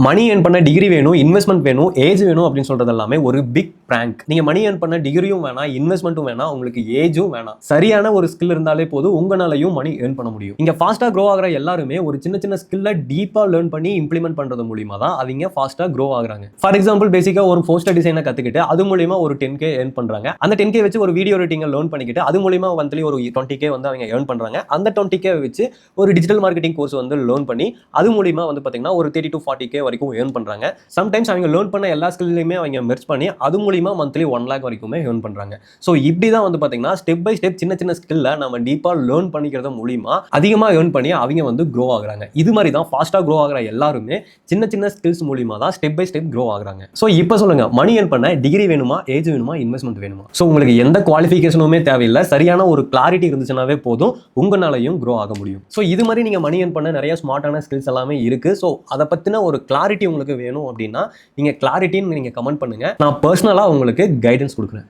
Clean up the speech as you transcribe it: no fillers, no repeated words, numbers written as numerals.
Money earn பண்ண degree வேணும், investment வேணும், ஏஜ் வேணும் அப்படின்னு சொல்றது எல்லாமே ஒரு பிக் பிராங்க். நீங்க மணி ஏர்ன் பண்ண டிகிரியும் வேணாம், இன்வெஸ்ட்மெண்ட்டும் வேணாம், உங்களுக்கு ஏஜும் வேணாம். சரியான ஒரு ஸ்கில் இருந்தாலே போதும் உங்களாலையும் மணி ஏர்ன் பண்ண முடியும். இங்க ஃபாஸ்டா க்ரோ ஆகிற எல்லாருமே ஒரு சின்ன சின்ன ஸ்கில்ல டீப்பா லேர்ன் பண்ணி இம்ப்ளிமெண்ட் பண்றது மூலியமா தான் அவங்க ஃபாஸ்டா க்ரோ ஆகுறாங்க. ஃபார் எக்ஸாம்பிள் பேசிக்கா ஒரு போஸ்டர் டிசைனை கத்துக்கிட்டு அது மூலியமா ஒரு 10K ஏர்ன் பண்றாங்க. அந்த 10K வச்சு ஒரு வீடியோ எடிட்டிங் லேர்ன் பண்ணிக்கிட்டு அது மூலியமா வந்து ஒரு 20K வந்து அவங்க ஏர்ன் பண்றாங்க. அந்த 20K வச்சு ஒரு டிஜிட்டல் மார்க்கெட்டிங் கோர்ஸ் வந்து லேர்ன் பண்ணி அது மூலியமா வந்து பாத்தீங்கன்னா ஒரு 30 to 40K வரைக்கும் ஏர்ன் பண்றாங்க. சம்டைம்ஸ் அவங்க லேர்ன் பண்ண எல்லா ஸ்கில்லையுமே அவங்க மெர்ஜ் பண்ணி அது மூலியமா மந்த்லி 1 lakh வரைக்குமே ஏர்ன் பண்றாங்க. ஸோ இப்படி தான் வந்து பாத்தீங்கன்னா ஸ்டெப் பை ஸ்டெப் சின்ன சின்ன ஸ்கில்ல நம்ம டீப்பா லேர்ன் பண்ணிக்கிறது மூலியமா அதிகமா ஏர்ன் பண்ணி அவங்க வந்து க்ரோ ஆகுறாங்க. இது மாதிரி தான் ஃபாஸ்டா க்ரோ ஆகிற எல்லாருமே சின்ன சின்ன ஸ்கில்ஸ் மூலியமா தான் ஸ்டெப் பை ஸ்டெப் க்ரோ ஆகுறாங்க. ஸோ இப்போ சொல்லுங்க, மணி ஏர்ன் பண்ண டிகிரி வேணுமா, ஏஜ் வேணுமா, இன்வெஸ்ட்மெண்ட் வேணுமா? ஸோ உங்களுக்கு எந்த குவாலிஃபிகேஷனுமே தேவையில்லை, சரியான ஒரு கிளாரிட்டி இருந்துச்சுனாவே போதும் உங்களாலையும் க்ரோ ஆக முடியும். ஸோ இது மாதிரி நீங்க மணி ஏர்ன் பண்ண நிறைய ஸ்மார்ட்டான ஸ்கில்ஸ் எல்லாமே இருக்கு. ஸோ அதை பத்தின ஒரு கிளாரிட்டி உங்களுக்கு வேணும் அப்படின்னா நீங்க கிளாரிட்டின்னு நீங்க கமெண்ட் பண்ணுங்க. நான் பர்சனலா உங்களுக்கு கைடன்ஸ் கொடுக்குறேன்.